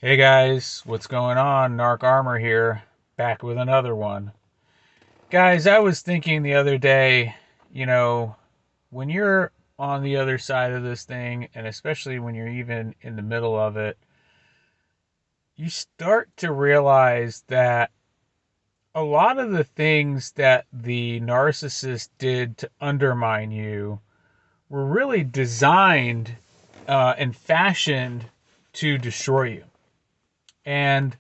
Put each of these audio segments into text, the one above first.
Hey guys, what's going on? Narc Armor here, back with another one. Guys, I was thinking the other day, you know, when you're on the other side of this thing, and especially when you're even in the middle of it, you start to realize that a lot of the things that the narcissist did to undermine you were really designed and fashioned to destroy you. And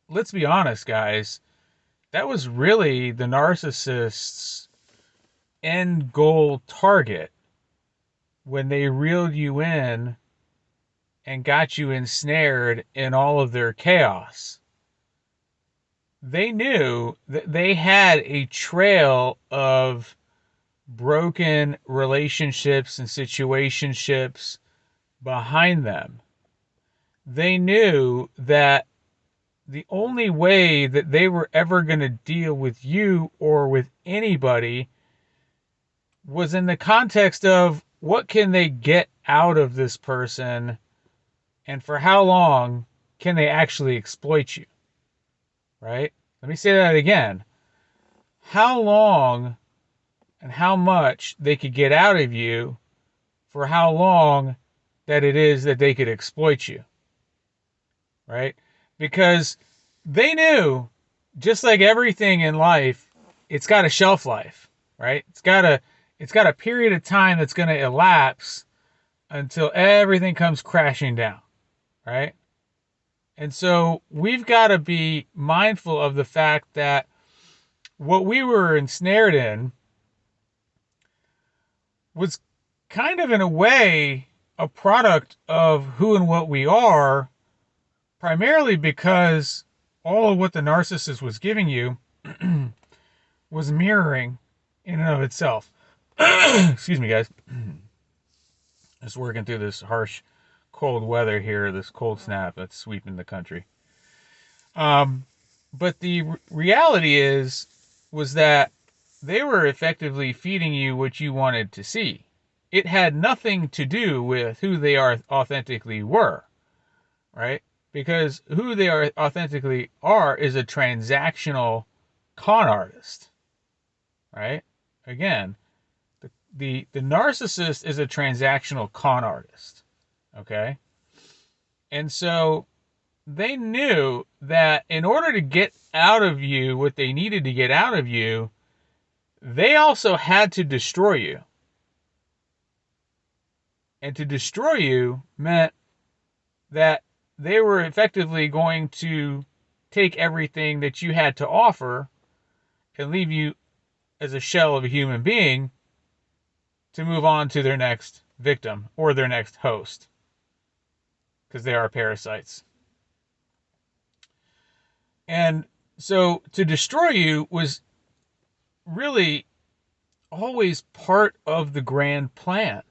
let's be honest, guys, that was really the narcissist's end goal target when they reeled you in and got you ensnared in all of their chaos. They knew that they had a trail of broken relationships and situationships behind them. They knew that the only way that they were ever going to deal with you or with anybody was in the context of what can they get out of this person and for how long can they actually exploit you, right? Let me say that again. How long and how much they could get out of you for how long that it is that they could exploit you, right? Because they knew, just like everything in life, it's got a shelf life, right? It's got a period of time that's going to elapse until everything comes crashing down, right? And so we've got to be mindful of the fact that what we were ensnared in was kind of, in a way, a product of who and what we are, primarily because all of what the narcissist was giving you was mirroring in and of itself. Excuse me, guys. Just working through this harsh, cold weather here, this cold snap that's sweeping the country. But the reality was that they were effectively feeding you what you wanted to see. It had nothing to do with who they are authentically were, right? Because who they are authentically are is a transactional con artist, right? Again, the narcissist is a transactional con artist, okay? And so they knew that in order to get out of you what they needed to get out of you, they also had to destroy you. And to destroy you meant that they were effectively going to take everything that you had to offer and leave you as a shell of a human being to move on to their next victim or their next host, because they are parasites. And so to destroy you was really always part of the grand plan.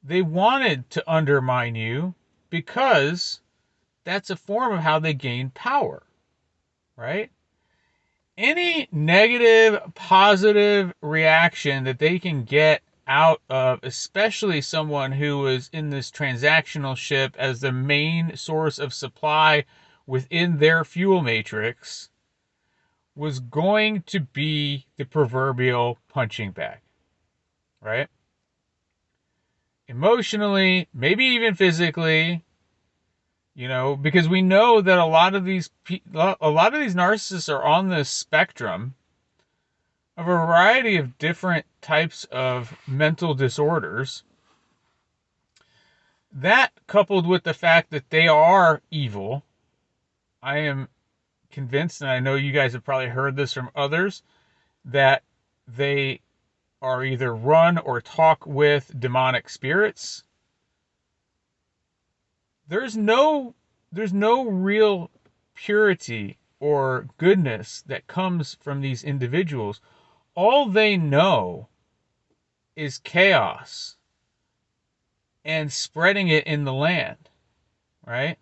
They wanted to undermine you because that's a form of how they gain power, right? Any negative, positive reaction that they can get out of, especially someone who is in this transactional ship as the main source of supply within their fuel matrix, was going to be the proverbial punching bag, right? Emotionally, maybe even physically, because we know that a lot of these narcissists are on this spectrum of a variety of different types of mental disorders. That, coupled with the fact that they are evil, I am convinced, and I know you guys have probably heard this from others, that they are either run or talk with demonic spirits. There's no real purity or goodness that comes from these individuals. All they know is chaos and spreading it in the land, right?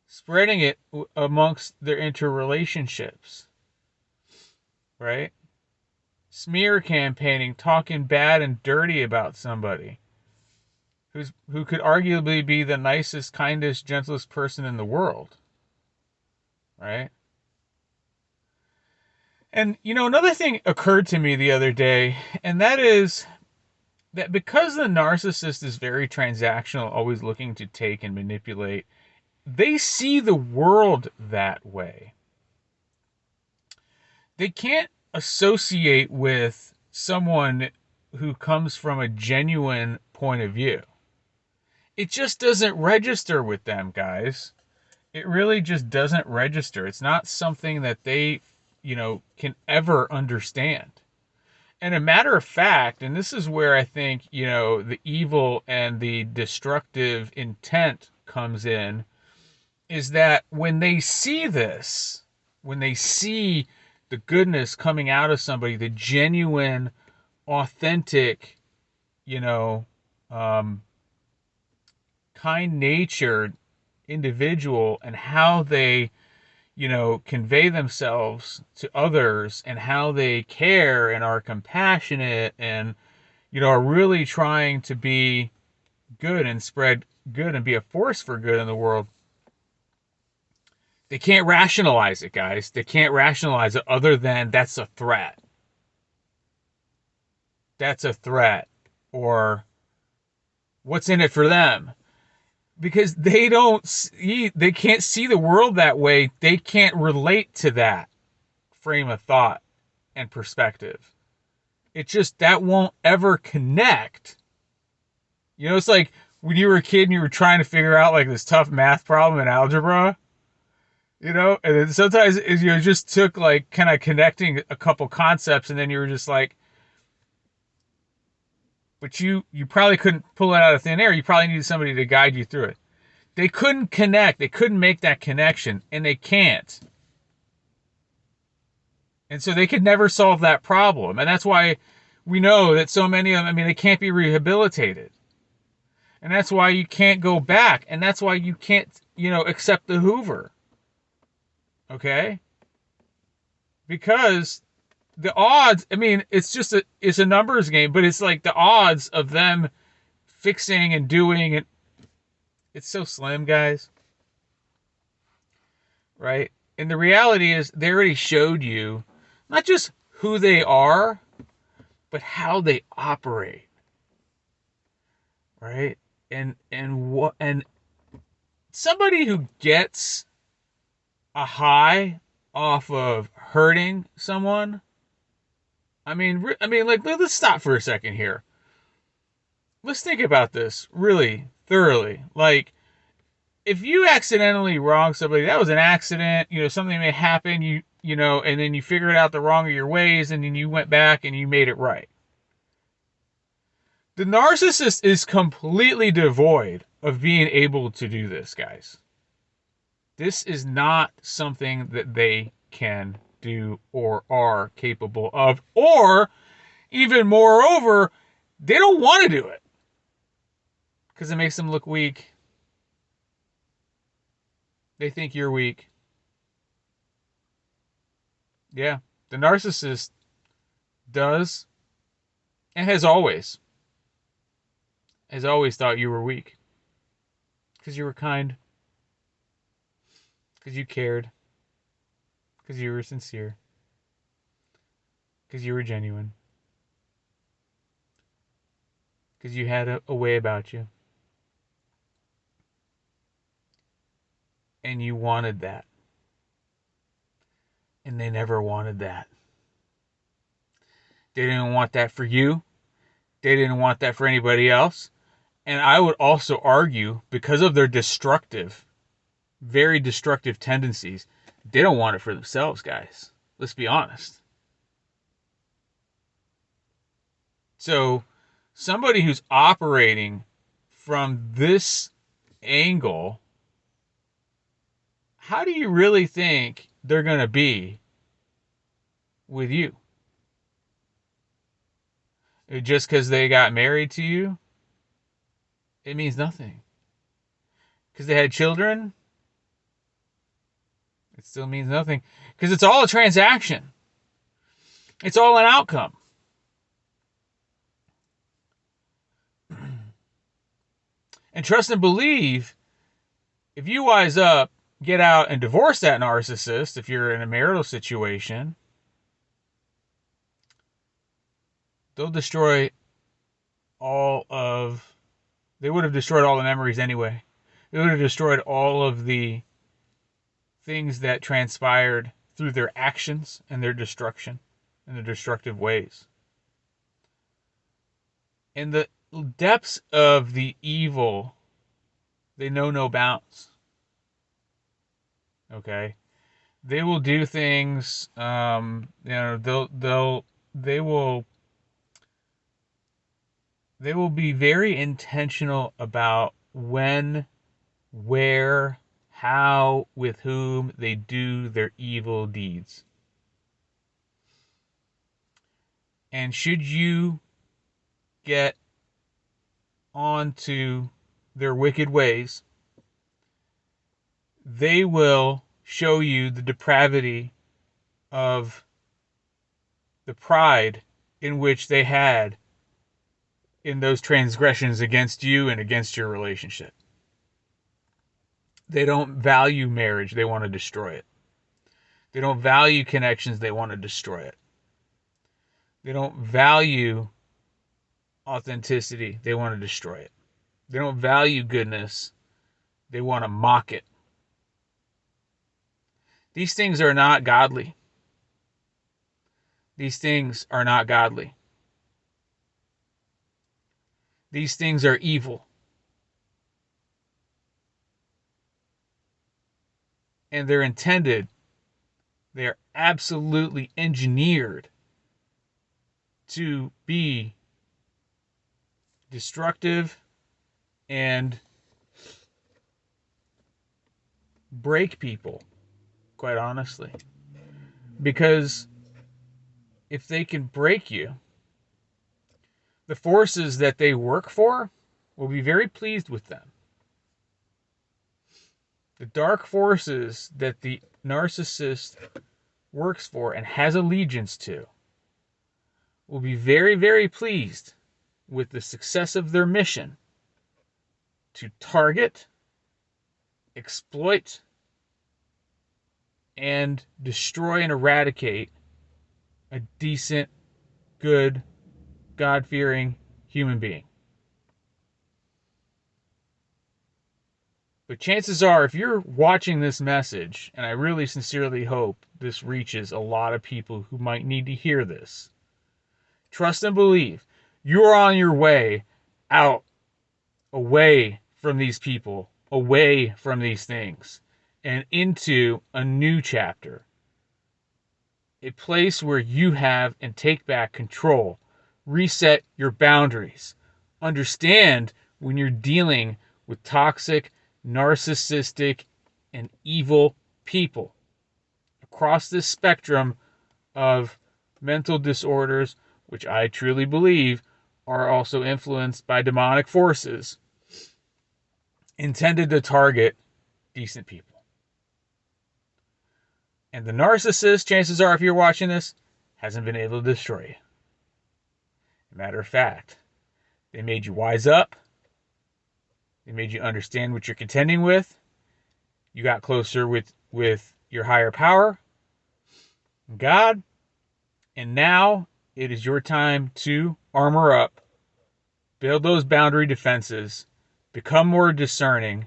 Spreading it amongst their interrelationships, right? Smear campaigning, talking bad and dirty about somebody who could arguably be the nicest, kindest, gentlest person in the world, right? And another thing occurred to me the other day, and that is that because the narcissist is very transactional, always looking to take and manipulate, they see the world that way. They can't associate with someone who comes from a genuine point of view. It just doesn't register with them, guys. It really just doesn't register. It's not something that they, can ever understand. And a matter of fact, and this is where I think, the evil and the destructive intent comes in, is that when they see this, when they see the goodness coming out of somebody, the genuine, authentic, kind-natured individual, and how they, convey themselves to others, and how they care and are compassionate and, are really trying to be good and spread good and be a force for good in the world. They can't rationalize it, guys. They can't rationalize it other than that's a threat. That's a threat. Or what's in it for them? Because they can't see the world that way. They can't relate to that frame of thought and perspective. It just, that won't ever connect. It's like when you were a kid and you were trying to figure out like this tough math problem in algebra, and then sometimes it just took like kind of connecting a couple concepts, and then you were just like, but you probably couldn't pull it out of thin air. You probably needed somebody to guide you through it. They couldn't connect. They couldn't make that connection, and they can't. And so they could never solve that problem. And that's why we know that so many of them, they can't be rehabilitated. And that's why you can't go back. And that's why you can't, accept the Hoover. Okay? Because the odds, it's a numbers game, but it's like the odds of them fixing and doing it, it's so slim, guys. Right? And the reality is they already showed you not just who they are, but how they operate. Right? And somebody who gets a high off of hurting someone, let's stop for a second here. Let's think about this really thoroughly. Like, if you accidentally wrong somebody, that was an accident, something may happen, and then you figured out the wrong of your ways, and then you went back and you made it right. The narcissist is completely devoid of being able to do this, guys. This is not something that they can do or are capable of, or even moreover, they don't want to do it because it makes them look weak. They think you're weak. Yeah, the narcissist does and has always thought you were weak because you were kind, because you cared, because you were sincere, because you were genuine, because you had a way about you. And you wanted that. And they never wanted that. They didn't want that for you. They didn't want that for anybody else. And I would also argue, because of their very destructive tendencies, they don't want it for themselves, guys. Let's be honest. So, somebody who's operating from this angle, how do you really think they're going to be with you? Just because they got married to you? It means nothing. Because they had children? It still means nothing. Because it's all a transaction. It's all an outcome. And trust and believe, if you wise up, get out and divorce that narcissist, if you're in a marital situation, they'll destroy they would have destroyed all the memories anyway. They would have destroyed all of the things that transpired through their actions and their destruction and their destructive ways. In the depths of the evil, they know no bounds. Okay? They will do things, they will be very intentional about when, where, how, with whom they do their evil deeds. And should you get onto their wicked ways, they will show you the depravity of the pride in which they had in those transgressions against you and against your relationship. They don't value marriage, they want to destroy it. They don't value connections, they want to destroy it. They don't value authenticity, they want to destroy it. They don't value goodness, they want to mock it. These things are not godly. These things are not godly. These things are evil. And they're intended, they are absolutely engineered to be destructive and break people, quite honestly. Because if they can break you, the forces that they work for will be very pleased with them. The dark forces that the narcissist works for and has allegiance to will be very, very pleased with the success of their mission to target, exploit, and destroy and eradicate a decent, good, God-fearing human being. But chances are, if you're watching this message, and I really sincerely hope this reaches a lot of people who might need to hear this, trust and believe you're on your way out, away from these people, away from these things, and into a new chapter. A place where you have and take back control. Reset your boundaries. Understand when you're dealing with toxic, narcissistic, and evil people across this spectrum of mental disorders, which I truly believe are also influenced by demonic forces intended to target decent people. And the narcissist, chances are, if you're watching this, hasn't been able to destroy you. Matter of fact, they made you wise up. They made you understand what you're contending with. You got closer with your higher power, God. And now it is your time to armor up, build those boundary defenses, become more discerning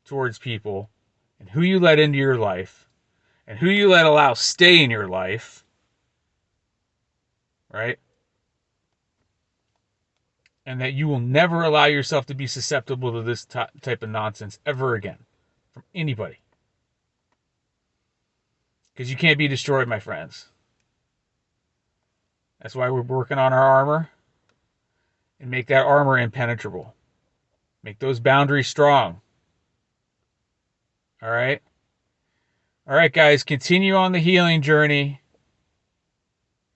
towards people and who you let into your life and who you let allow stay in your life, right? And that you will never allow yourself to be susceptible to this type of nonsense ever again from anybody. Because you can't be destroyed, my friends. That's why we're working on our armor and make that armor impenetrable. Make those boundaries strong. All right? All right, guys, continue on the healing journey.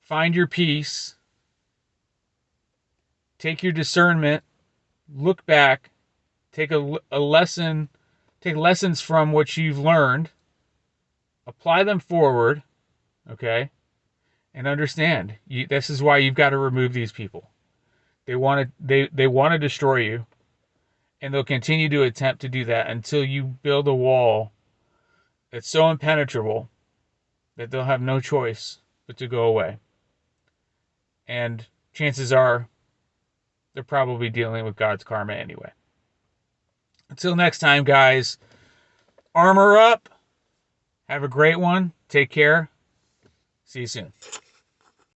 Find your peace. Take your discernment, look back, take a lesson, take lessons from what you've learned, apply them forward, okay? And understand, this is why you've got to remove these people. They want to destroy you, And they'll continue to attempt to do that until you build a wall that's so impenetrable that they'll have no choice but to go away. And chances are they're probably dealing with God's karma anyway. Until next time, guys, armor up. Have a great one. Take care. See you soon.